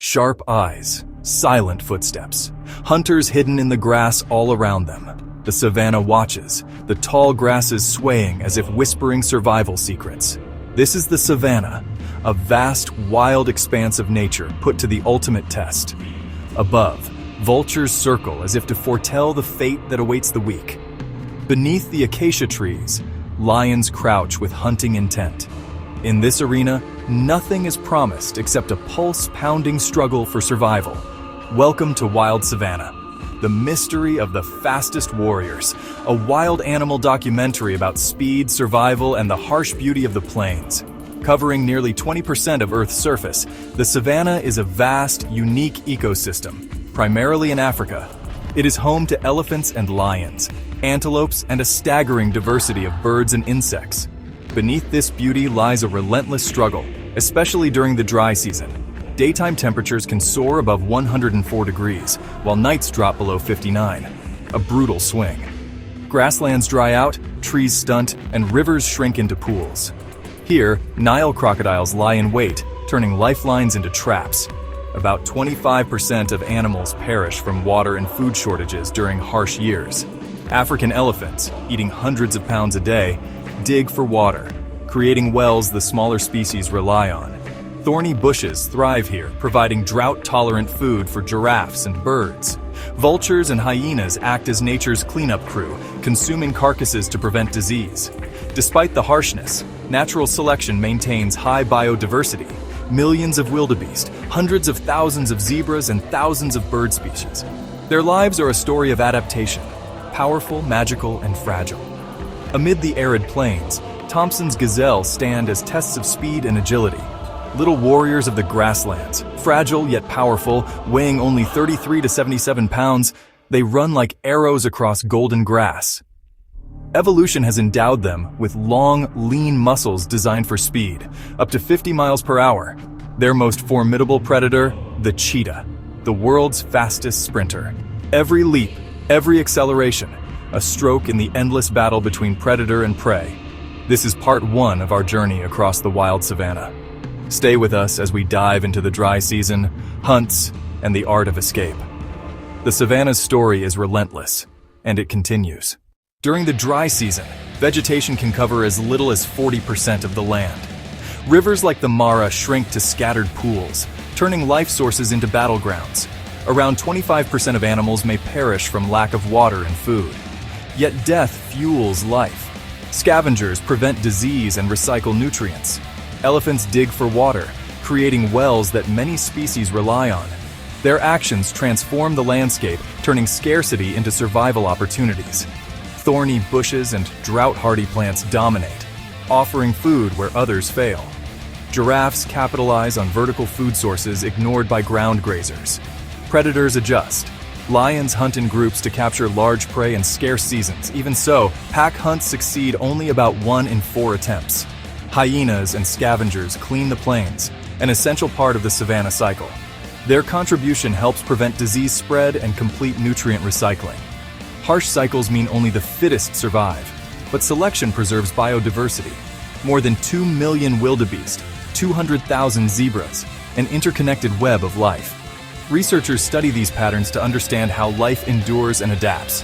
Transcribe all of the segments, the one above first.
Sharp eyes, silent footsteps, hunters hidden in the grass all around them. The savanna watches, the tall grasses swaying as if whispering survival secrets. This is the savanna, a vast, wild expanse of nature put to the ultimate test. Above, vultures circle as if to foretell the fate that awaits the weak. Beneath the acacia trees, lions crouch with hunting intent. In this arena, nothing is promised except a pulse-pounding struggle for survival. Welcome to Wild Savannah, the mystery of the fastest warriors, a wild animal documentary about speed, survival, and the harsh beauty of the plains. Covering nearly 20% of Earth's surface, the savanna is a vast, unique ecosystem, primarily in Africa. It is home to elephants and lions, antelopes, and a staggering diversity of birds and insects. Beneath this beauty lies a relentless struggle, especially during the dry season. Daytime temperatures can soar above 104 degrees, while nights drop below 59. A brutal swing. Grasslands dry out, trees stunt, and rivers shrink into pools. Here, Nile crocodiles lie in wait, turning lifelines into traps. About 25% of animals perish from water and food shortages during harsh years. African elephants, eating hundreds of pounds a day, dig for water, creating wells the smaller species rely on. Thorny bushes thrive here, providing drought-tolerant food for giraffes and birds. Vultures and hyenas act as nature's cleanup crew, consuming carcasses to prevent disease. Despite the harshness, natural selection maintains high biodiversity. Millions of wildebeest, hundreds of thousands of zebras, and thousands of bird species. Their lives are a story of adaptation, powerful, magical, and fragile. Amid the arid plains, THOMPSON'S gazelle stand as tests of speed and agility. Little warriors of the grasslands, fragile yet powerful, weighing only 33 to 77 pounds, they run like arrows across golden grass. Evolution has endowed them with long, lean muscles designed for speed, up to 50 miles per hour. Their most formidable predator, the cheetah, the world's fastest sprinter. Every leap, every acceleration, a stroke in the endless battle between predator and prey. This is part one of our journey across the wild savanna. Stay with us as we dive into the dry season, hunts, and the art of escape. The savanna's story is relentless, and it continues. During the dry season, vegetation can cover as little as 40% of the land. Rivers like the Mara shrink to scattered pools, turning life sources into battlegrounds. Around 25% of animals may perish from lack of water and food. Yet death fuels life. Scavengers prevent disease and recycle nutrients. Elephants dig for water, creating wells that many species rely on. Their actions transform the landscape, turning scarcity into survival opportunities. Thorny bushes and drought-hardy plants dominate, offering food where others fail. Giraffes capitalize on vertical food sources ignored by ground grazers. Predators adjust. Lions hunt in groups to capture large prey in scarce seasons. Even so, pack hunts succeed only about 1 in 4 attempts. Hyenas and scavengers clean the plains, an essential part of the savanna cycle. Their contribution helps prevent disease spread and complete nutrient recycling. Harsh cycles mean only the fittest survive, but selection preserves biodiversity. More than 2 million wildebeest, 200,000 zebras, an interconnected web of life. Researchers study these patterns to understand how life endures and adapts.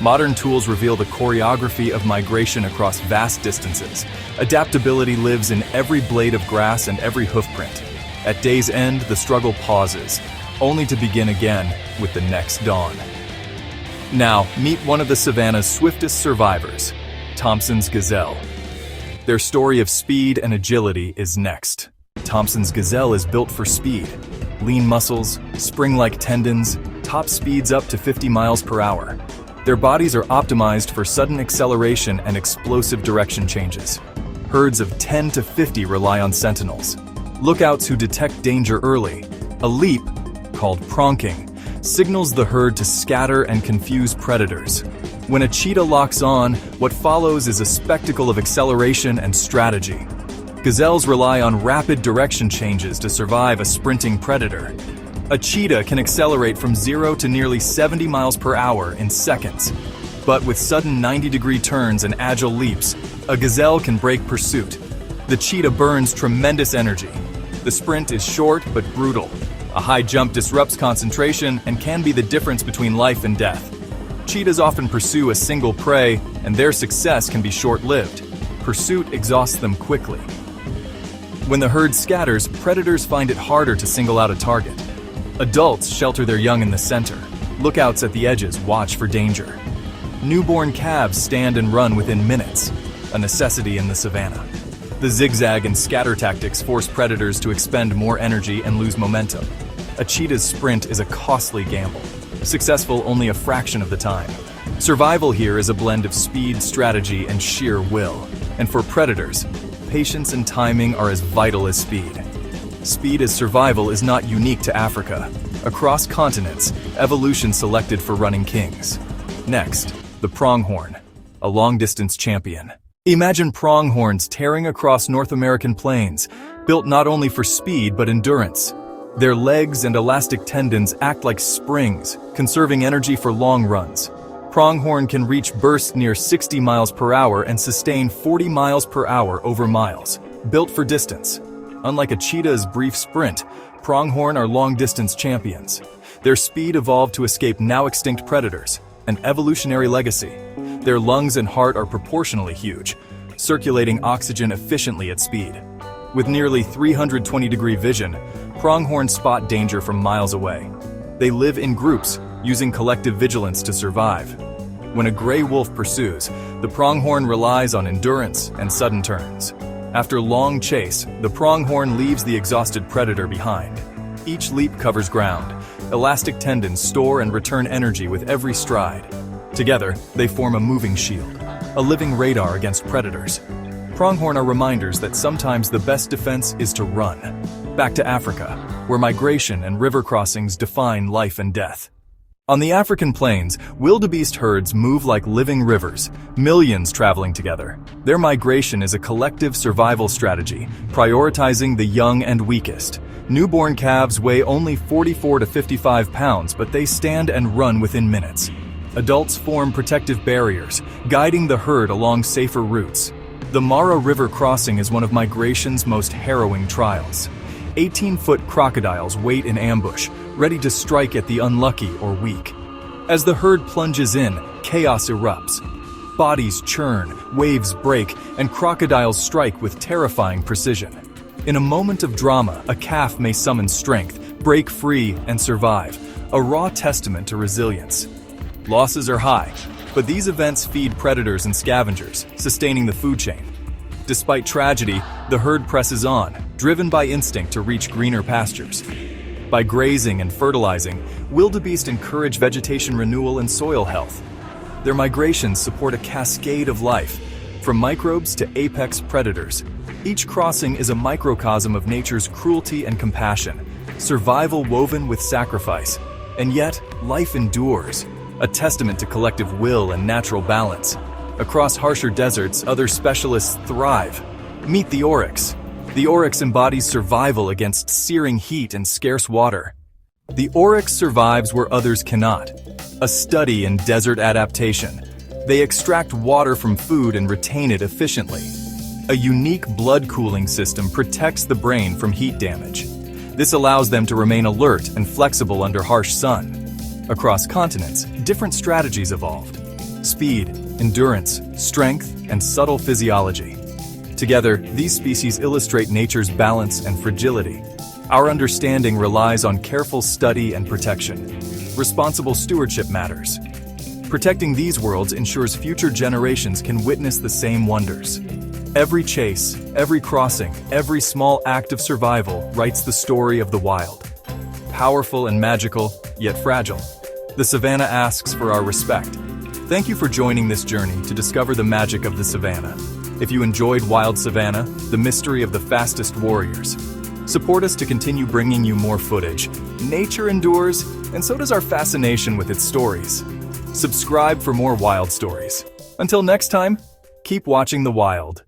Modern tools reveal the choreography of migration across vast distances. Adaptability lives in every blade of grass and every hoofprint. At day's end, the struggle pauses, only to begin again with the next dawn. Now, meet one of the savanna's swiftest survivors, THOMPSON'S gazelle. Their story of speed and agility is next. THOMPSON'S gazelle is built for speed. Lean muscles, spring-like tendons, top speeds up to 50 miles per hour. Their bodies are optimized for sudden acceleration and explosive direction changes. Herds of 10 to 50 rely on sentinels, lookouts who detect danger early. A leap, called pronghorn, signals the herd to scatter and confuse predators. When a cheetah locks on, what follows is a spectacle of acceleration and strategy. Gazelles rely on rapid direction changes to survive a sprinting predator. A cheetah can accelerate from 0 to nearly 70 miles per hour in seconds. But with sudden 90-degree turns and agile leaps, a gazelle can break pursuit. The cheetah burns tremendous energy. The sprint is short but brutal. A high jump disrupts concentration and can be the difference between life and death. Cheetahs often pursue a single prey, and their success can be short-lived. Pursuit exhausts them quickly. When the herd scatters, predators find it harder to single out a target. Adults shelter their young in the center. Lookouts at the edges watch for danger. Newborn calves stand and run within minutes, a necessity in the savannah. The zigzag and scatter tactics force predators to expend more energy and lose momentum. A cheetah's sprint is a costly gamble, successful only a fraction of the time. Survival here is a blend of speed, strategy, and sheer will. And for predators, patience and timing are as vital as speed. Speed as survival is not unique to Africa. Across continents, evolution selected for running kings. Next, the pronghorn, a long-distance champion. Imagine pronghorns tearing across North American plains, built not only for speed but endurance. Their legs and elastic tendons act like springs, conserving energy for long runs. Pronghorn can reach bursts near 60 miles per hour and sustain 40 miles per hour over miles, built for distance. Unlike a cheetah's brief sprint, pronghorn are long-distance champions. Their speed evolved to escape now-extinct predators, an evolutionary legacy. Their lungs and heart are proportionally huge, circulating oxygen efficiently at speed. With nearly 320-degree vision, pronghorns spot danger from miles away. They live in groups, using collective vigilance to survive. When a gray wolf pursues, the pronghorn relies on endurance and sudden turns. After long chase, the pronghorn leaves the exhausted predator behind. Each leap covers ground. Elastic tendons store and return energy with every stride. Together, they form a moving shield, a living radar against predators. Pronghorn are reminders that sometimes the best defense is to run. Back to Africa, where migration and river crossings define life and death. On the African plains, wildebeest herds move like living rivers, millions traveling together. Their migration is a collective survival strategy, prioritizing the young and weakest. Newborn calves weigh only 44 to 55 pounds, but they stand and run within minutes. Adults form protective barriers, guiding the herd along safer routes. The Mara River crossing is one of migration's most harrowing trials. 18-foot crocodiles wait in ambush, ready to strike at the unlucky or weak. As the herd plunges in, chaos erupts. Bodies churn, waves break, and crocodiles strike with terrifying precision. In a moment of drama, a calf may summon strength, break free, and survive, a raw testament to resilience. Losses are high, but these events feed predators and scavengers, sustaining the food chain. Despite tragedy, the herd presses on, driven by instinct to reach greener pastures. By grazing and fertilizing, wildebeest encourage vegetation renewal and soil health. Their migrations support a cascade of life, from microbes to apex predators. Each crossing is a microcosm of nature's cruelty and compassion, survival woven with sacrifice. And yet, life endures, a testament to collective will and natural balance. Across harsher deserts, other specialists thrive. Meet the ORYX. The ORYX embodies survival against searing heat and scarce water. The ORYX survives where others cannot, a study in desert adaptation. They extract water from food and retain it efficiently. A unique blood cooling system protects the brain from heat damage. This allows them to remain alert and flexible under harsh sun. Across continents, different strategies evolved. Speed, endurance, strength, and subtle physiology. Together, these species illustrate nature's balance and fragility. Our understanding relies on careful study and protection. Responsible stewardship matters. Protecting these worlds ensures future generations can witness the same wonders. Every chase, every crossing, every small act of survival writes the story of the wild. Powerful and magical, yet fragile. The savannah asks for our respect. Thank you for joining this journey to discover the magic of the savannah. If you enjoyed Wild Savannah, the mystery of the fastest warriors, support us to continue bringing you more footage. Nature endures, and so does our fascination with its stories. Subscribe for more wild stories. Until next time, keep watching the wild.